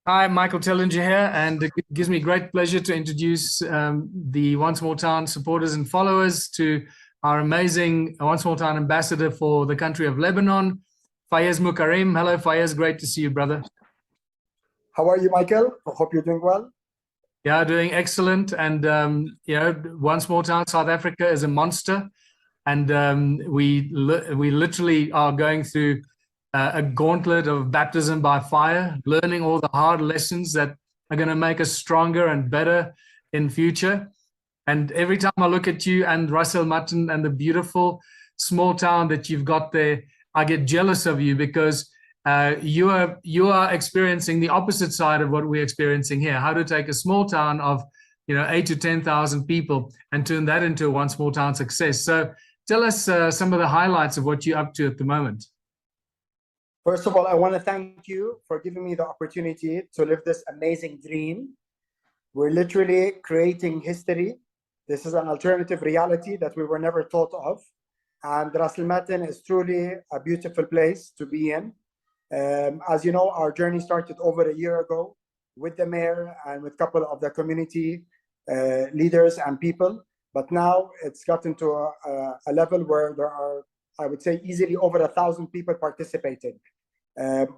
Hi, Michael Tellinger here, and it gives me great pleasure to introduce the One Small Town supporters and followers to our amazing One Small Town ambassador for the country of Lebanon, Fayez Moukarim. Hello, Fayez. Great to see you, brother. How are you, Michael? I hope you're doing well. Yeah, doing excellent. And, One Small Town, South Africa is a monster. And we literally are going through a gauntlet of baptism by fire, learning all the hard lessons that are going to make us stronger and better in future. And every time I look at you and Ras Al Matn and the beautiful small town that you've got there, I get jealous of you because you are experiencing the opposite side of what we're experiencing here. How to take a small town of 8 to 10,000 people and turn that into a One Small Town success. So tell us some of the highlights of what you're up to at the moment. First of all, I want to thank you for giving me the opportunity to live this amazing dream. We're literally creating history. This is an alternative reality that we were never thought of. And Ras Al Matn is truly a beautiful place to be in. As you know, our journey started over a year ago with the mayor and with a couple of the community leaders and people. But now it's gotten to a level where there are, I would say, easily over 1,000 people participating.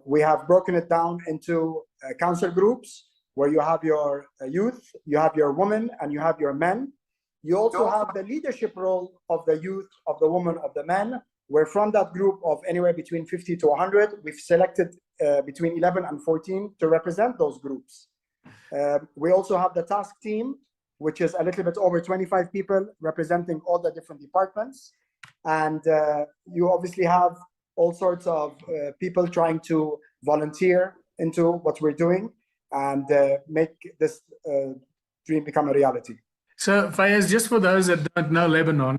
We have broken it down into council groups where you have your youth, you have your women, and you have your men. You also have the leadership role of the youth, of the women, of the men, where from that group of anywhere between 50 to 100, we've selected between 11 and 14 to represent those groups. We also have the task team, which is a little bit over 25 people representing all the different departments. And you obviously have all sorts of people trying to volunteer into what we're doing and make this dream become a reality. So Fayez, just for those that don't know Lebanon,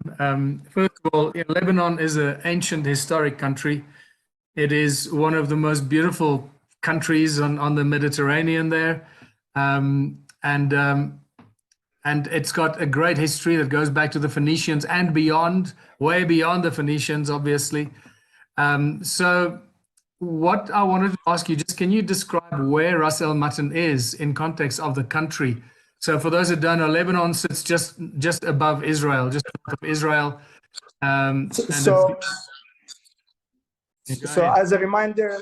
first of all, Lebanon is an ancient historic country. It is one of the most beautiful countries on the Mediterranean there. And it's got a great history that goes back to the Phoenicians and beyond, way beyond the Phoenicians, obviously. So what I wanted to ask you, just can you describe where Ras Al Matn is in context of the country? So for those that don't know, Lebanon sits just above Israel, just north of Israel. So as a reminder,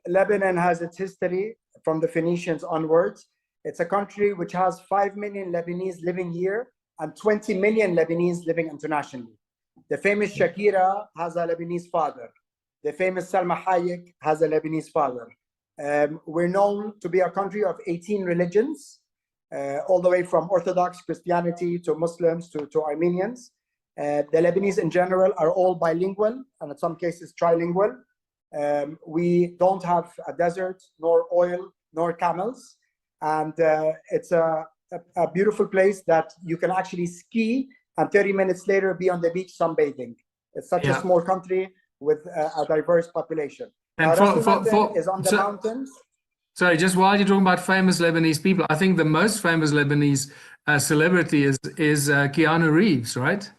Lebanon has its history from the Phoenicians onwards. It's a country which has 5 million Lebanese living here and 20 million Lebanese living internationally. The famous Shakira has a Lebanese father. The famous Salma Hayek has a Lebanese father. We're known to be a country of 18 religions, all the way from Orthodox Christianity to Muslims to Armenians. The Lebanese in general are all bilingual and in some cases trilingual. We don't have a desert, nor oil, nor camels. And it's a beautiful place that you can actually ski and 30 minutes later be on the beach sunbathing. It's such a small country with a diverse population. And is on the mountains. Sorry, just while you're talking about famous Lebanese people, I think the most famous Lebanese celebrity is Keanu Reeves, right?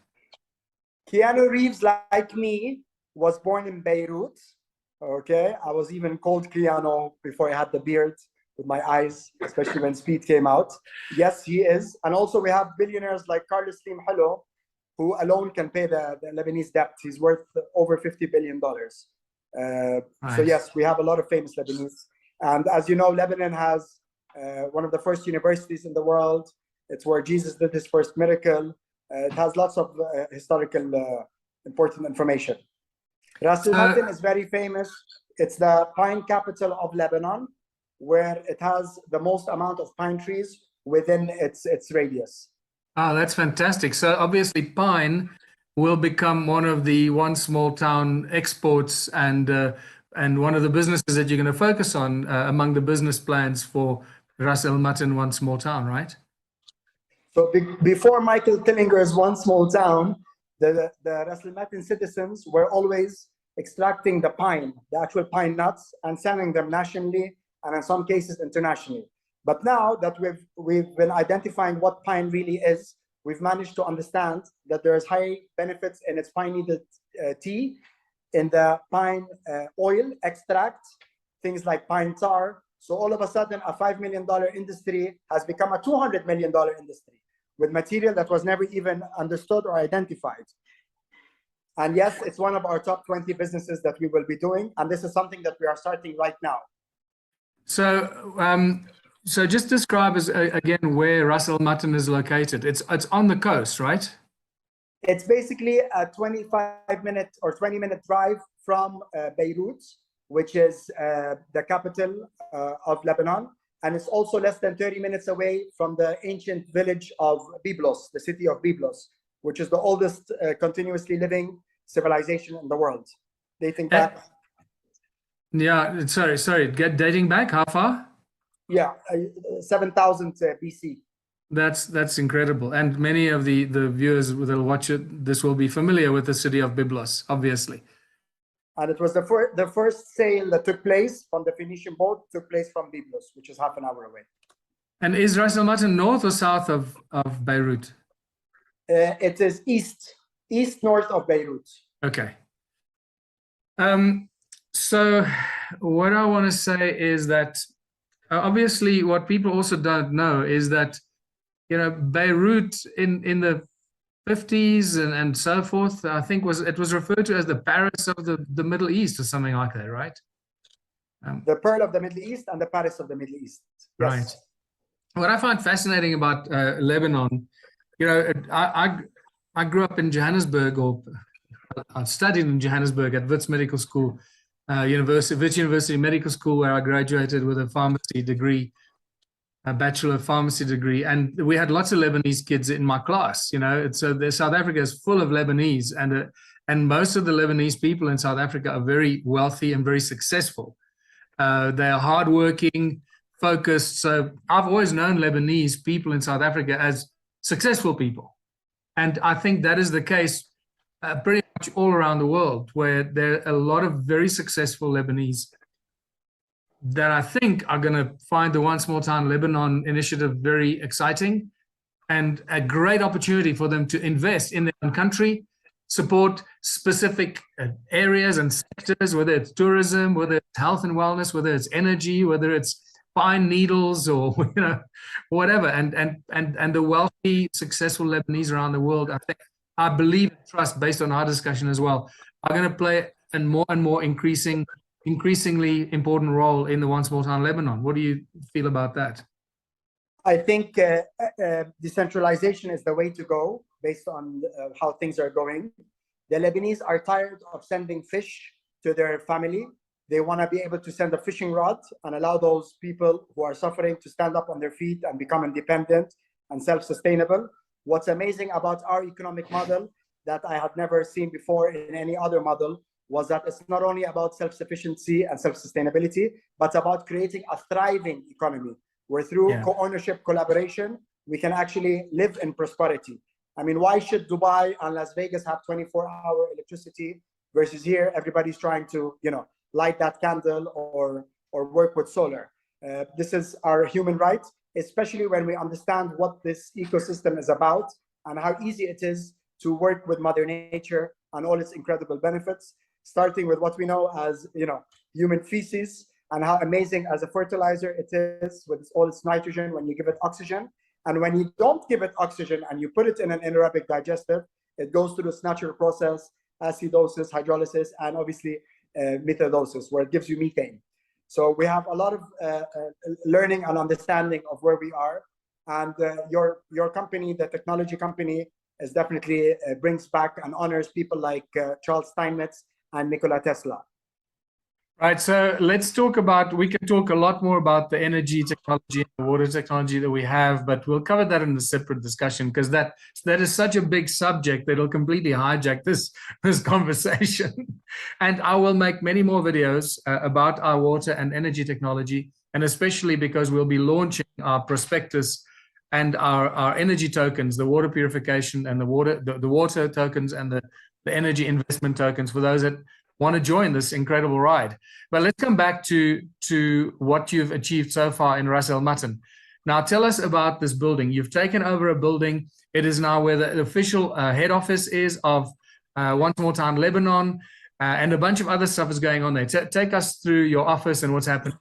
Keanu Reeves, like me, was born in Beirut. Okay, I was even called Keanu before I had the beard with my eyes, especially when Speed came out. Yes, he is. And also we have billionaires like Carlos Slim Hello, who alone can pay the Lebanese debt. He's worth over $50 billion. Nice. So yes, we have a lot of famous Lebanese. And as you know, Lebanon has one of the first universities in the world. It's where Jesus did his first miracle. It has lots of historical important information. Ras Al Matn is very famous. It's the pine capital of Lebanon, where it has the most amount of pine trees within its radius. Oh, that's fantastic. So obviously pine will become one of the One Small Town exports and one of the businesses that you're going to focus on among the business plans for Ras Al Matn One Small Town, right? So before Michael Tillinger's One Small Town, the Ras Al Matn citizens were always extracting the pine, the actual pine nuts, and selling them nationally and in some cases internationally. But now that we've been identifying what pine really is, we've managed to understand that there is high benefits in its pine-needed tea, in the pine oil extract, things like pine tar. So all of a sudden, a $5 million industry has become a $200 million industry with material that was never even understood or identified. And yes, it's one of our top 20 businesses that we will be doing. And this is something that we are starting right now. So, so just describe again where Ras Al Matn is located. It's on the coast, right? It's basically a 25-minute or 20-minute drive from Beirut, which is the capital of Lebanon. And it's also less than 30 minutes away from the ancient village of Byblos, the city of Byblos, which is the oldest continuously living civilization in the world. Dating back. Yeah, sorry. Dating back, how far? Yeah, 7,000 BC. That's incredible. And many of the viewers that will watch this will be familiar with the city of Byblos, obviously. And it was the first sale that took place from the Phoenician boat took place from Byblos, which is half an hour away. And is Ras Al Matn north or south of Beirut? It is east north of Beirut. Okay. So what I want to say is that obviously what people also don't know is that, you know, Beirut in the 50s and so forth, I think it was referred to as the Paris of the Middle East or something like that, right? The Pearl of the Middle East and the Paris of the Middle East. Yes. Right. What I find fascinating about Lebanon, you know, I grew up in Johannesburg, or I studied in Johannesburg at Wits Medical School, Wits University Medical School, where I graduated with a pharmacy degree, a Bachelor of Pharmacy degree, and we had lots of Lebanese kids in my class. You know, South Africa is full of Lebanese, and most of the Lebanese people in South Africa are very wealthy and very successful. They are hardworking, focused. So I've always known Lebanese people in South Africa as successful people, and I think that is the case pretty much all around the world, where there are a lot of very successful Lebanese that I think are going to find the One Small Town Lebanon initiative very exciting and a great opportunity for them to invest in their own country, support specific areas and sectors, whether it's tourism, whether it's health and wellness, whether it's energy, whether it's fine needles, or, you know, whatever. And the wealthy, successful Lebanese around the world, I believe and trust, based on our discussion as well, are going to play a more and more increasingly important role in the One Small Town Lebanon. What do you feel about that? I think decentralization is the way to go based on how things are going. The Lebanese are tired of sending fish to their family. They want to be able to send a fishing rod and allow those people who are suffering to stand up on their feet and become independent and self-sustainable. What's amazing about our economic model that I had never seen before in any other model was that it's not only about self-sufficiency and self-sustainability, but about creating a thriving economy where through co-ownership, collaboration, we can actually live in prosperity. I mean, why should Dubai and Las Vegas have 24-hour electricity versus here everybody's trying to, you know, light that candle or work with solar? This is our human right, especially when we understand what this ecosystem is about and how easy it is to work with Mother Nature and all its incredible benefits, starting with what we know as, you know, human feces, and how amazing as a fertilizer it is with all its nitrogen when you give it oxygen. And when you don't give it oxygen and you put it in an anaerobic digestive, it goes through this natural process, acidosis, hydrolysis, and obviously methadosis, where it gives you methane. So we have a lot of learning and understanding of where we are. And your company, the technology company, is definitely brings back and honors people like Charles Steinmetz and Nikola Tesla. Right, so let's talk about, we can talk a lot more about the energy technology and the water technology that we have, but we'll cover that in a separate discussion, because that is such a big subject that it'll completely hijack this conversation. And I will make many more videos about our water and energy technology, and especially because we'll be launching our prospectus and our energy tokens, the water purification and the water tokens and the energy investment tokens for those that want to join this incredible ride. But let's come back to what you've achieved so far in Ras Al Matn. Now tell us about this building. You've taken over a building. It is now where the official head office is of One Small Town Lebanon, and a bunch of other stuff is going on there. Take us through your office and what's happening.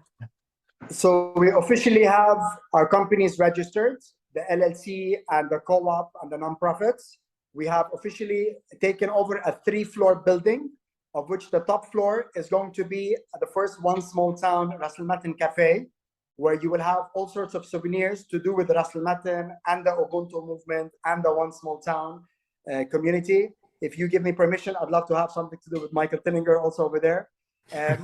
So we officially have our companies registered, the LLC and the co-op and the nonprofits. We have officially taken over a 3-floor building, of which the top floor is going to be the first One Small Town Ras Al Matn Cafe, where you will have all sorts of souvenirs to do with Ras Al Matn and the Ubuntu movement and the One Small Town community. If you give me permission, I'd love to have something to do with Michael Tinninger also over there.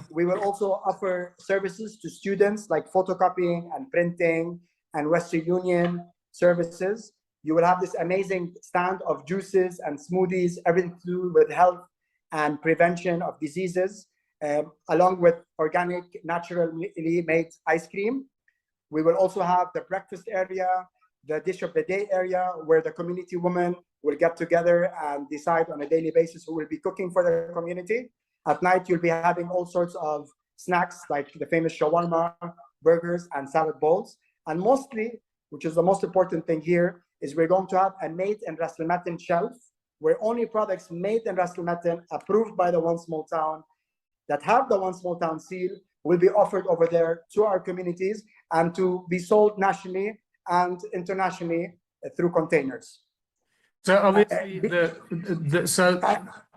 We will also offer services to students like photocopying and printing and Western Union services. You will have this amazing stand of juices and smoothies, everything to do with health and prevention of diseases, along with organic, naturally made ice cream. We will also have the breakfast area, the dish of the day area, where the community women will get together and decide on a daily basis who will be cooking for the community. At night, you'll be having all sorts of snacks like the famous shawarma, burgers, and salad bowls. And mostly, which is the most important thing here, is we're going to have a made in Ras Al Matn shelf, where only products made in Ras Al Matn, approved by the One Small Town, that have the One Small Town seal, will be offered over there to our communities and to be sold nationally and internationally through containers. So obviously,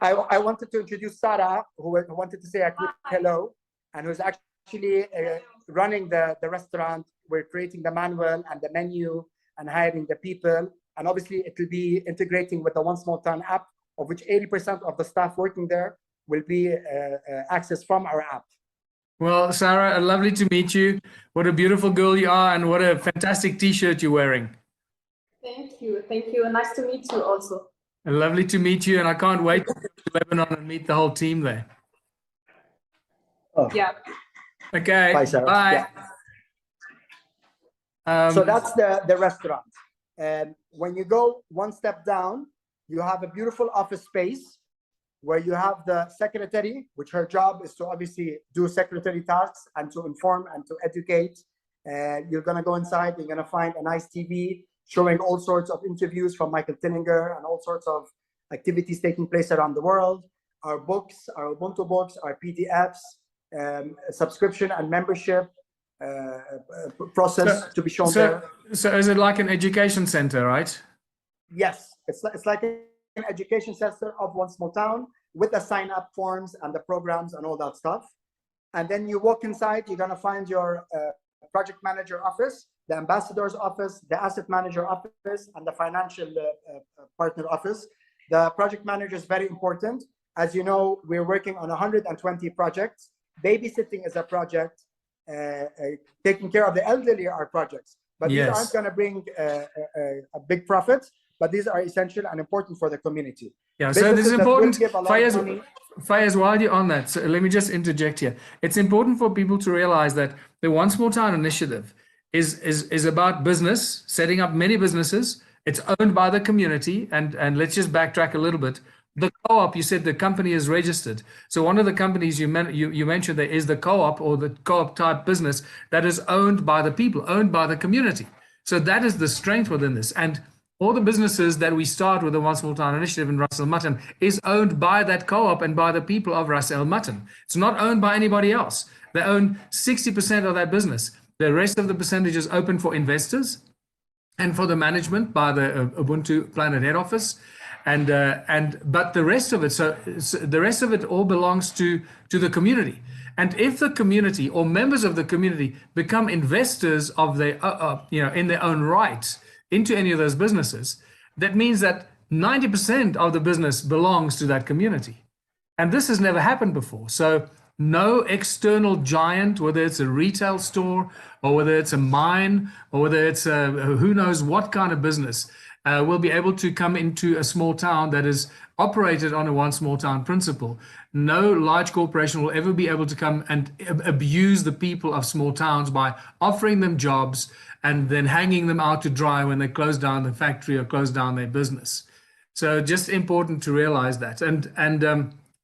I wanted to introduce Sarah, who wanted to say a quick hello, and who's actually running the restaurant. We're creating the manual and the menu and hiring the people. And obviously, it will be integrating with the One Small Town app, of which 80% of the staff working there will be accessed from our app. Well, Sarah, lovely to meet you. What a beautiful girl you are, and what a fantastic T-shirt you're wearing. Thank you. Thank you. Nice to meet you also. Lovely to meet you, and I can't wait to go to Lebanon and meet the whole team there. Oh. Yeah. Okay. Bye, Sarah. Bye. Yeah. So that's the restaurant. And when you go one step down, you have a beautiful office space where you have the secretary, which her job is to obviously do secretary tasks and to inform and to educate. You're going to go inside, you're going to find a nice TV showing all sorts of interviews from Michael Tinninger and all sorts of activities taking place around the world. Our books, our Ubuntu books, our PDFs, subscription and membership process to be shown there. So is it like an education center, right? Yes, it's like an education center of One Small Town with the sign-up forms and the programs and all that stuff. And then you walk inside, you're going to find your project manager office, the ambassador's office, the asset manager office, and the financial partner office. The project manager is very important. As you know, we're working on 120 projects. Babysitting is a project. Taking care of the elderly are projects. But these aren't going to bring a big profit, but these are essential and important for the community. Yeah, so this is important. Fayez, while you're on that, so let me just interject here. It's important for people to realize that the One Small Town initiative is about business, setting up many businesses. It's owned by the community. And let's just backtrack a little bit. The co-op, you said the company is registered. So one of the companies you mentioned there is the co-op, or the co-op type business that is owned by the people, owned by the community. So that is the strength within this. And all the businesses that we start with the One Small Town initiative in Ras Al Matn is owned by that co-op and by the people of Ras Al Matn. It's not owned by anybody else. They own 60% of that business. The rest of the percentage is open for investors and for the management by the Ubuntu Planet head office. But the rest of it, so the rest of it all belongs to the community. And if the community or members of the community become investors of their, in their own right into any of those businesses, that means that 90% of the business belongs to that community. And this has never happened before. So no external giant, whether it's a retail store or whether it's a mine or whether it's a who knows what kind of business, will be able to come into a small town that is operated on a One Small Town principle. No large corporation will ever be able to come and abuse the people of small towns by offering them jobs and then hanging them out to dry when they close down the factory or close down their business. So just important to realize that. And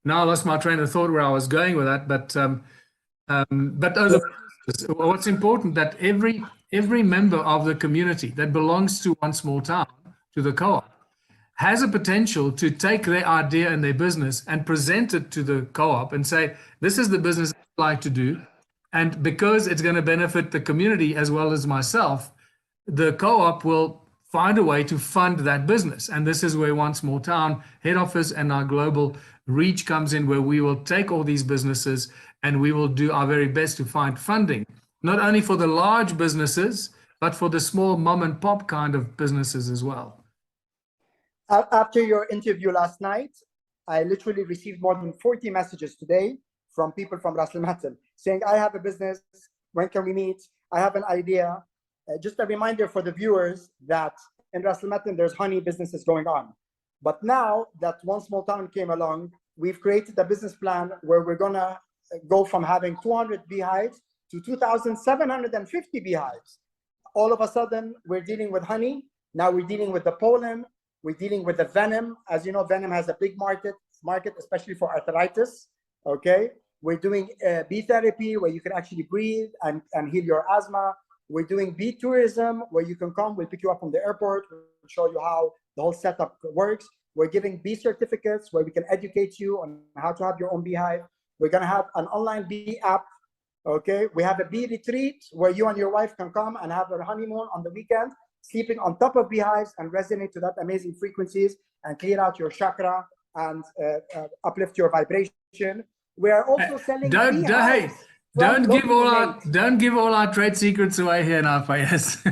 now I lost my train of thought where I was going with that. But what's important that every member of the community that belongs to One Small Town, to the co-op, has a potential to take their idea and their business and present it to the co-op and say, this is the business I'd like to do. And because it's going to benefit the community as well as myself, the co-op will find a way to fund that business. And this is where One Small Town head office and our global reach comes in, where we will take all these businesses and we will do our very best to find funding, not only for the large businesses, but for the small mom and pop kind of businesses as well. After your interview last night, I literally received more than 40 messages today from people from Ras Al Matn saying, I have a business, when can we meet? I have an idea. Just a reminder for the viewers that in Ras Al Matn, there's honey businesses going on. But now that One Small Town came along, we've created a business plan where we're gonna go from having 200 beehives to 2,750 beehives. All of a sudden, we're dealing with honey. Now we're dealing with the pollen. We're dealing with the venom. As you know, venom has a big market, especially for arthritis. Okay, we're doing bee therapy where you can actually breathe and heal your asthma. We're doing bee tourism where you can come, we'll pick you up from the airport, we'll show you how the whole setup works. We're giving bee certificates where we can educate you on how to have your own beehive. We're gonna have an online bee app. Okay, we have a bee retreat where you and your wife can come and have a honeymoon on the weekend, sleeping on top of beehives and resonate to that amazing frequencies and clear out your chakra and uplift your vibration. We are also selling beehives. Don't give all our trade secrets away here now, Fayez.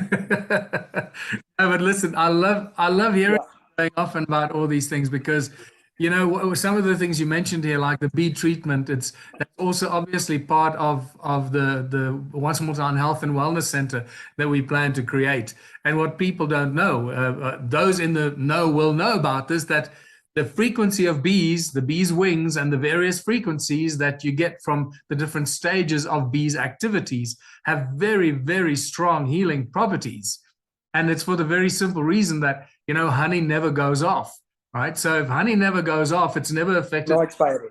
No, but listen, I love hearing going off and about all these things, because you know some of the things you mentioned here, like the bee treatment, that's also obviously part of the One Small Town Health and Wellness Center that we plan to create. And what people don't know, those in the know will know about this, that the frequency of bees, the bees' wings, and the various frequencies that you get from the different stages of bees' activities have very, very strong healing properties. And it's for the very simple reason that, you know, honey never goes off, right? So if honey never goes off, it's never affected. No expiry.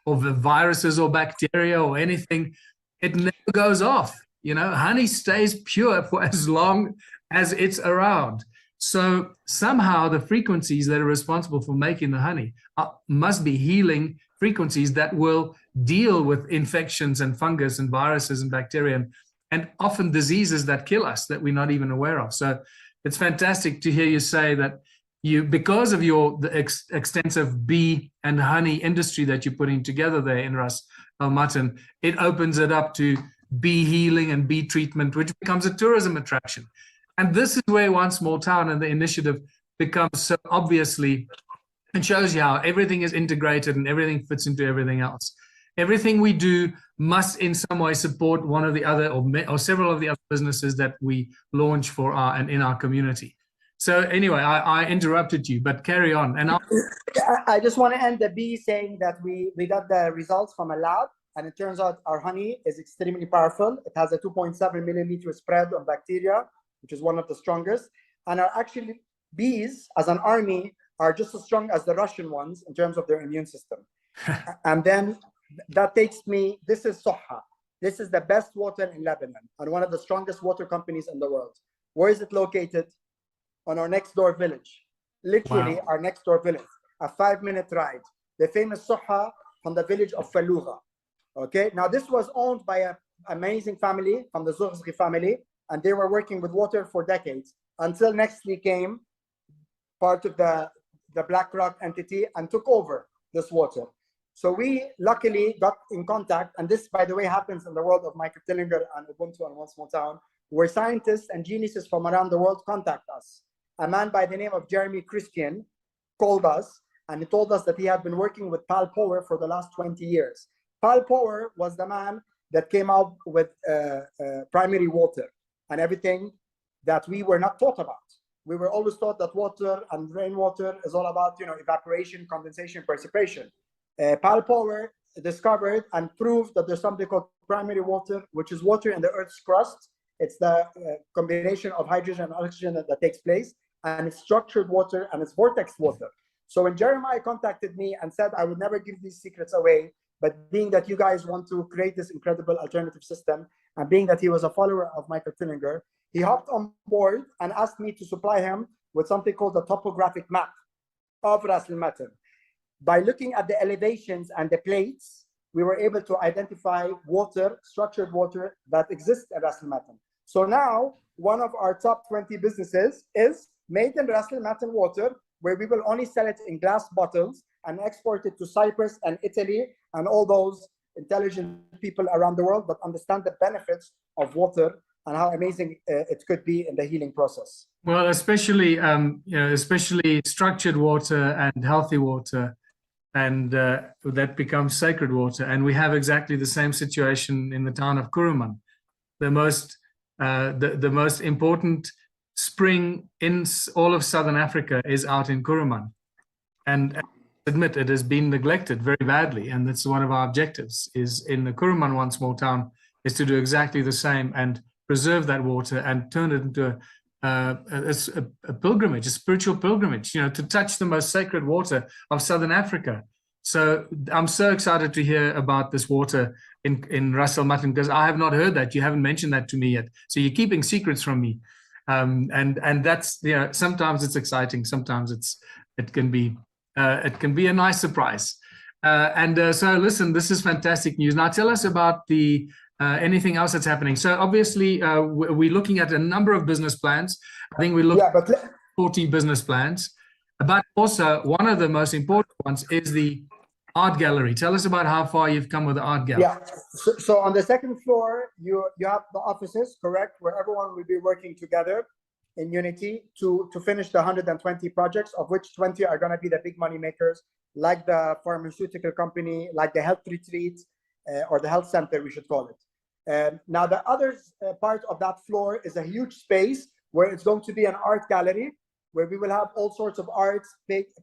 Or the viruses or bacteria or anything, it never goes off. You know, honey stays pure for as long as it's around. So somehow the frequencies that are responsible for making the honey must be healing frequencies that will deal with infections and fungus and viruses and bacteria and often diseases that kill us that we're not even aware of. So it's fantastic to hear you say that you, because of the extensive bee and honey industry that you're putting together there in Ras Al Matn, it opens it up to bee healing and bee treatment, which becomes a tourism attraction. And this is where One Small Town and the initiative becomes so obviously, and shows you how everything is integrated and everything fits into everything else. Everything we do must in some way support one or the other or several of the other businesses that we launch for and in our community. So anyway, I interrupted you, but carry on. And I just want to end the bee saying that we got the results from a lab, and it turns out our honey is extremely powerful. It has a 2.7 millimeter spread on bacteria, which is one of the strongest. And our actually bees as an army are just as strong as the Russian ones in terms of their immune system. And then that takes me, this is Soha. This is the best water in Lebanon and one of the strongest water companies in the world. Where is it located? On our next door village. Literally wow. Our next door village, a 5-minute ride. The famous Soha from the village of Faluga. Okay, now this was owned by an amazing family from the Sverige family, and they were working with water for decades until Nestle came, part of the BlackRock entity, and took over this water. So we luckily got in contact, and this, by the way, happens in the world of Michael Tillinger and Ubuntu and One Small Town, where scientists and geniuses from around the world contact us. A man by the name of Jeremy Christian called us, and he told us that he had been working with Pal Power for the last 20 years. Pal Power was the man that came out with primary water and everything that we were not taught about. We were always taught that water and rainwater is all about, you know, evaporation, condensation, precipitation. Pal Power discovered and proved that there's something called primary water, which is water in the Earth's crust. It's the combination of hydrogen and oxygen that takes place, and it's structured water and it's vortex water. So when Jeremiah contacted me and said, I would never give these secrets away, but being that you guys want to create this incredible alternative system, and being that he was a follower of Michael Tillinger, he hopped on board and asked me to supply him with something called a topographic map of Ras Al Matn. By looking at the elevations and the plates, we were able to identify water, structured water that exists at Ras Al Matn. So now one of our top 20 businesses is made in Ras Al Matn water, where we will only sell it in glass bottles and export it to Cyprus and Italy and all those intelligent people around the world that understand the benefits of water and how amazing it could be in the healing process. Well, especially especially structured water and healthy water, and that becomes sacred water. And we have exactly the same situation in the town of Kuruman. The most important spring in all of Southern Africa is out in Kuruman, and I admit it has been neglected very badly. And that's one of our objectives: is in the Kuruman One Small Town is to do exactly the same and preserve that water and turn it into a pilgrimage, a spiritual pilgrimage, to touch the most sacred water of Southern Africa. So I'm so excited to hear about this water in Ras Al Matn, because I have not heard that. You haven't mentioned that to me yet. So you're keeping secrets from me. And that's, sometimes it's exciting. Sometimes it can be a nice surprise. So listen, this is fantastic news. Now tell us about anything else that's happening. So obviously we're looking at a number of business plans. I think we look at 40 business plans, but also one of the most important ones is the art gallery. Tell us about how far you've come with the art gallery. Yeah, so on the second floor, you have the offices, correct, where everyone will be working together in unity to finish the 120 projects, of which 20 are going to be the big money makers, like the pharmaceutical company, like the health retreat, or the health center, we should call it. Now, the other part of that floor is a huge space where it's going to be an art gallery, where we will have all sorts of arts,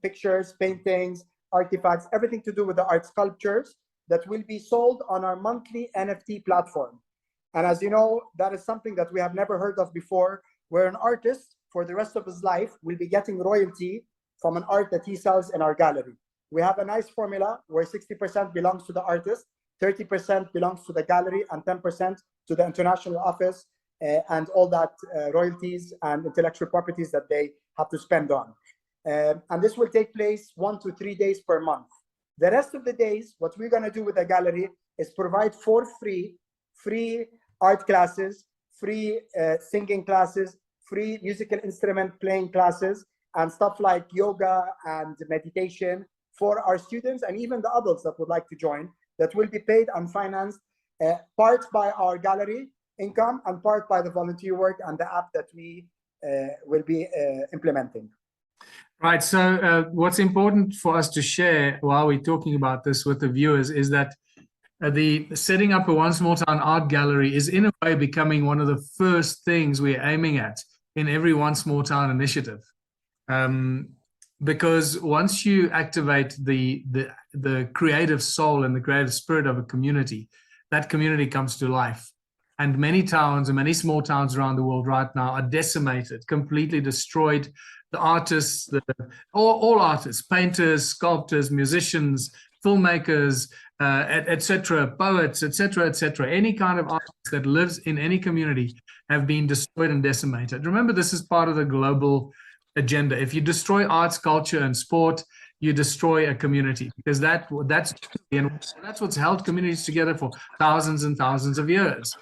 pictures, paintings, artifacts, everything to do with the art sculptures that will be sold on our monthly NFT platform. And as you know, that is something that we have never heard of before, where an artist for the rest of his life will be getting royalty from an art that he sells in our gallery. We have a nice formula where 60% belongs to the artist, 30% belongs to the gallery, and 10% to the international office and all that royalties and intellectual properties that they have to spend on. And this will take place 1 to 3 days per month. The rest of the days, what we're going to do with the gallery is provide for free art classes, free singing classes, free musical instrument playing classes, and stuff like yoga and meditation for our students and even the adults that would like to join, that will be paid and financed part by our gallery income and part by the volunteer work and the app that we will be implementing. Right. So what's important for us to share while we're talking about this with the viewers is that the setting up a One Small Town art gallery is in a way becoming one of the first things we're aiming at in every One Small Town initiative. Because once you activate the creative soul and the creative spirit of a community, that community comes to life. And many towns and many small towns around the world right now are decimated, completely destroyed. The artists, all artists, painters, sculptors, musicians, filmmakers, etc., poets, etc., any kind of artist that lives in any community have been destroyed and decimated. Remember, this is part of the global agenda. If you destroy arts, culture, and sport, you destroy a community, because that's what's held communities together for thousands and thousands of years.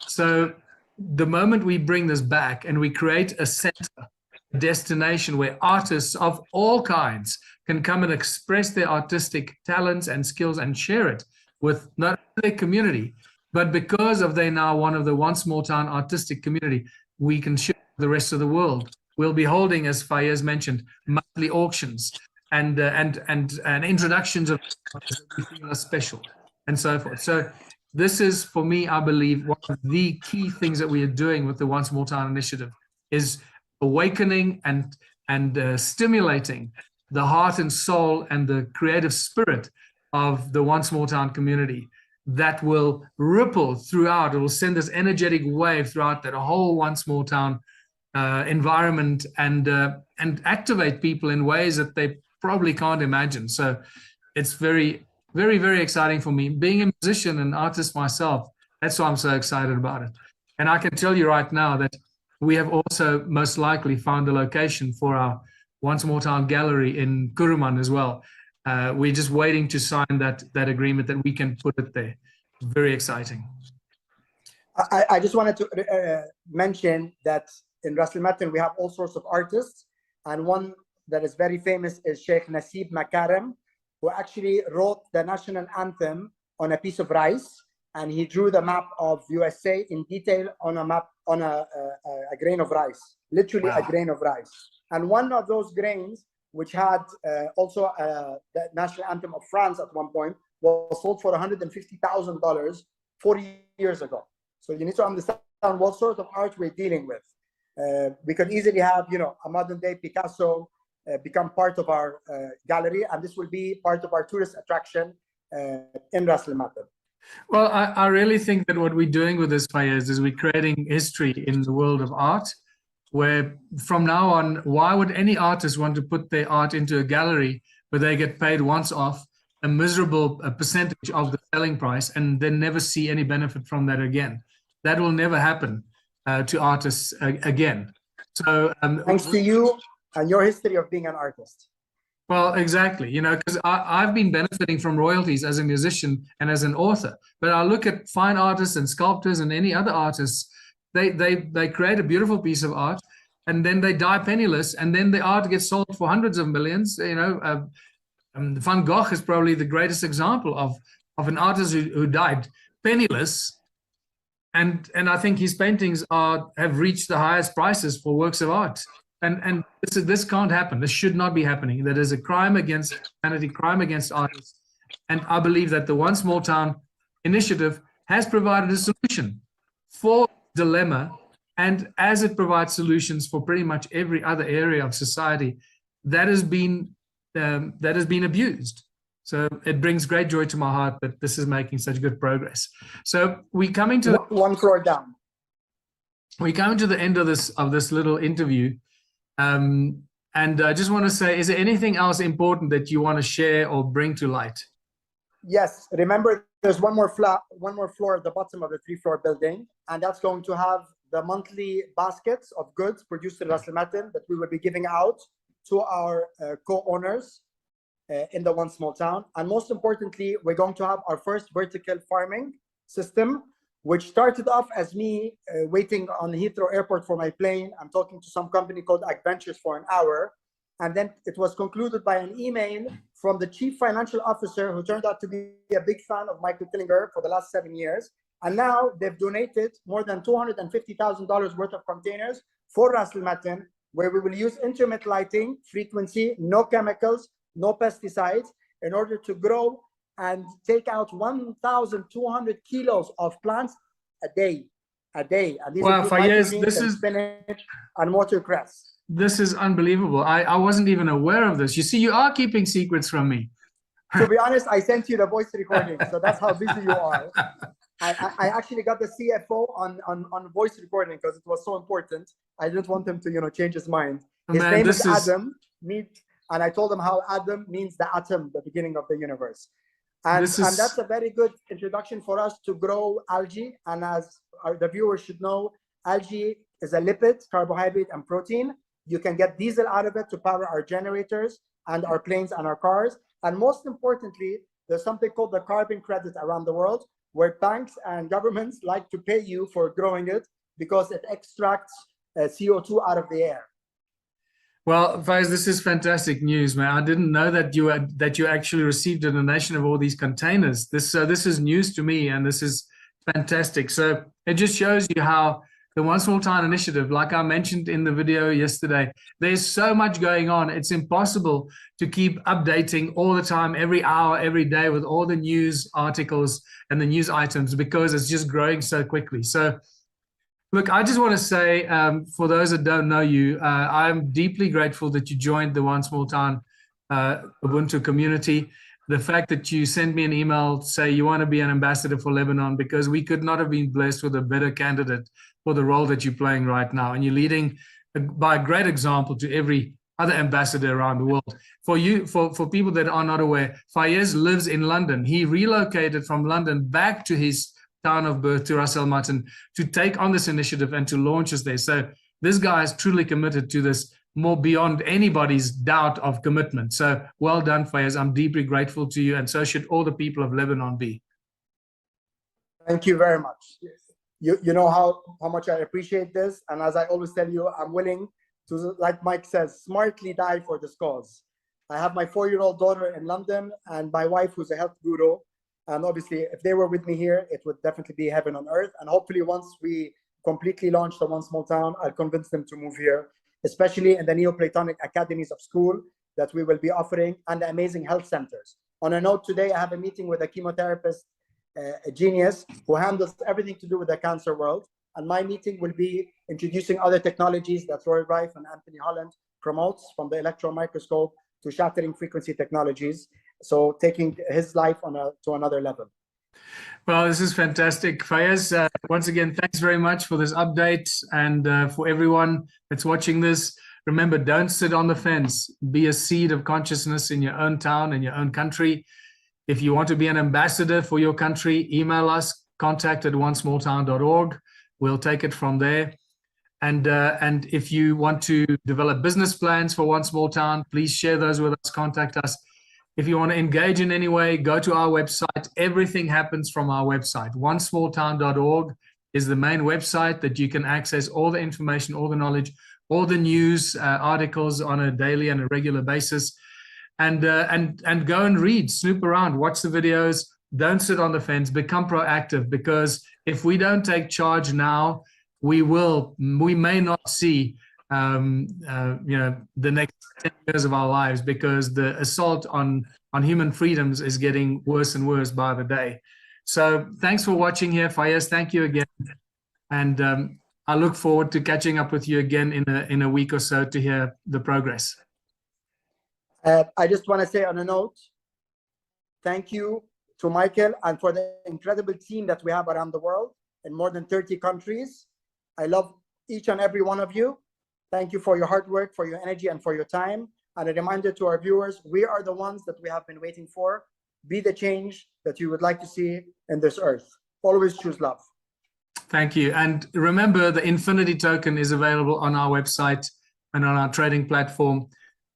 So the moment we bring this back and we create a center, a destination where artists of all kinds can come and express their artistic talents and skills and share it with not only their community, but because of they're now one of the One Small Town artistic community, we can share the rest of the world. We'll be holding, as Fayez mentioned, monthly auctions and introductions of everything that's special and so forth. So this is, for me, I believe, one of the key things that we are doing with the One Small Town initiative is awakening and stimulating the heart and soul and the creative spirit of the One Small Town community that will ripple throughout. It will send this energetic wave throughout that whole One Small Town environment and activate people in ways that they probably can't imagine. So it's very, very, very exciting for me. Being a musician and artist myself, that's why I'm so excited about it. And I can tell you right now that we have also most likely found a location for our One Small Town gallery in Kuruman as well. we're just waiting to sign that agreement that we can put it there. Very exciting. I just wanted to mention that in Ras Al Matn we have all sorts of artists, and one that is very famous is Sheikh Fayez Moukarim, who actually wrote the national anthem on a piece of rice, and he drew the map of USA in detail on a map on a grain of rice, literally a grain of rice. And one of those grains, which had also the national anthem of France at one point, was sold for $150,000 40 years ago. So you need to understand what sort of art we're dealing with. We could easily have, you know, a modern day Picasso become part of our gallery, and this will be part of our tourist attraction in Ras Al Matn. Well, I really think that what we're doing with this, Fayez, is we're creating history in the world of art, where from now on, why would any artist want to put their art into a gallery where they get paid once off a miserable percentage of the selling price and then never see any benefit from that again? That will never happen to artists again. So thanks to you and your history of being an artist. Well, exactly, you know, because I've been benefiting from royalties as a musician and as an author, but I look at fine artists and sculptors and any other artists, they create a beautiful piece of art and then they die penniless, and then the art gets sold for hundreds of millions. You know, Van Gogh is probably the greatest example of an artist who died penniless, and I think his paintings have reached the highest prices for works of art. And this can't happen. This should not be happening. That is a crime against humanity, crime against artists. And I believe that the One Small Town initiative has provided a solution for dilemma. And as it provides solutions for pretty much every other area of society, that has been abused. So it brings great joy to my heart that this is making such good progress. So we coming to one floor down. We coming to the end of this little interview. And I just want to say, is there anything else important that you want to share or bring to light? Yes, remember there's one more floor at the bottom of the 3-floor building, and that's going to have the monthly baskets of goods produced in Ras Al Matn that we will be giving out to our co-owners in the One Small Town. And most importantly, we're going to have our first vertical farming system, which started off as me waiting on Heathrow Airport for my plane. I'm talking to some company called Adventures for an hour. And then it was concluded by an email from the chief financial officer, who turned out to be a big fan of Michael Killinger for the last 7 years. And now they've donated more than $250,000 worth of containers for Ras Al Matn, where we will use intermittent lighting, frequency, no chemicals, no pesticides, in order to grow and take out 1,200 kilos of plants a day. And these wow, Fayez, this is spinach and watercress. This is unbelievable. I wasn't even aware of this. You see, you are keeping secrets from me. To be honest, I sent you the voice recording, so that's how busy you are. I actually got the CFO on voice recording because it was so important. I didn't want him to, you know, change his mind. His name is Adam, and I told him how Adam means the atom, the beginning of the universe. And that's a very good introduction for us to grow algae. And as the viewers should know, algae is a lipid, carbohydrate, and protein. You can get diesel out of it to power our generators and our planes and our cars. And most importantly, there's something called the carbon credit around the world, where banks and governments like to pay you for growing it because it extracts CO2 out of the air. Well, Fayez, this is fantastic news, man. I didn't know that you actually received a donation of all these containers. This is news to me, and this is fantastic. So it just shows you how the One Small Town initiative, like I mentioned in the video yesterday, there's so much going on. It's impossible to keep updating all the time, every hour, every day, with all the news articles and the news items, because it's just growing so quickly. So look, I just want to say, for those that don't know you, I'm deeply grateful that you joined the One Small Town Ubuntu community. The fact that you sent me an email to say you want to be an ambassador for Lebanon, because we could not have been blessed with a better candidate for the role that you're playing right now. And you're leading by a great example to every other ambassador around the world. For you, for people that are not aware, Fayez lives in London. He relocated from London back to his town of birth, to Ras Al Matn, to take on this initiative and to launch us there. So this guy is truly committed to this more beyond anybody's doubt of commitment. So well done, Fayez. I'm deeply grateful to you, and so should all the people of Lebanon be. Thank you very much. You know how much I appreciate this. And as I always tell you, I'm willing to, like Mike says, smartly die for this cause. I have my 4-year-old daughter in London and my wife who's a health guru. And obviously, if they were with me here, it would definitely be heaven on earth. And hopefully once we completely launch the One Small Town, I'll convince them to move here, especially in the Neoplatonic academies of school that we will be offering, and the amazing health centers. On a note, today I have a meeting with a chemotherapist, a genius who handles everything to do with the cancer world. And my meeting will be introducing other technologies that Roy Rife and Anthony Holland promotes, from the electron microscope to shattering frequency technologies. So taking his life to another level. Well, this is fantastic, Fayez. Once again, thanks very much for this update. And for everyone that's watching this, remember, don't sit on the fence. Be a seed of consciousness in your own town, in your own country. If you want to be an ambassador for your country, email us, contact@onesmalltown.org. We'll take it from there. And if you want to develop business plans for One Small Town, please share those with us, contact us. If you want to engage in any way, go to our website. Everything happens from our website. onesmalltown.org is the main website that you can access all the information, all the knowledge, all the news articles on a daily and a regular basis. And go and read, snoop around, watch the videos. Don't sit on the fence, become proactive, because if we don't take charge now, we may not see the next 10 years of our lives, because the assault on human freedoms is getting worse and worse by the day. So thanks for watching here, Fayez. Thank you again. And I look forward to catching up with you again in a week or so to hear the progress. I just want to say on a note, thank you to Michael and for the incredible team that we have around the world in more than 30 countries. I love each and every one of you. Thank you for your hard work, for your energy, and for your time. And a reminder to our viewers, we are the ones that we have been waiting for. Be the change that you would like to see in this earth. Always choose love. Thank you. And remember, the Infinity token is available on our website and on our trading platform.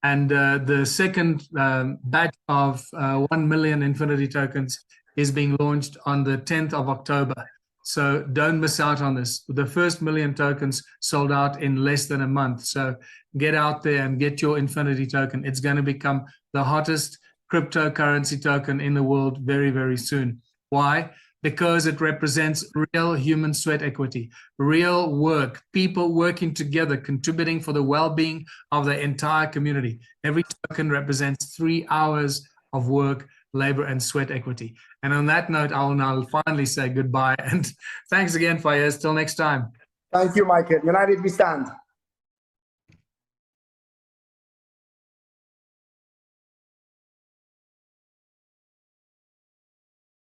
And the second batch of 1 million Infinity tokens is being launched on the 10th of October. So don't miss out on this. The first 1 million tokens sold out in less than a month. So get out there and get your Infinity token. It's going to become the hottest cryptocurrency token in the world very, very soon. Why? Because it represents real human sweat equity, real work, people working together, contributing for the well-being of the entire community. Every token represents 3 hours of work, labor, and sweat equity. And on that note, I will now finally say goodbye. And thanks again, Fayez. Till next time. Thank you, Michael. United we stand.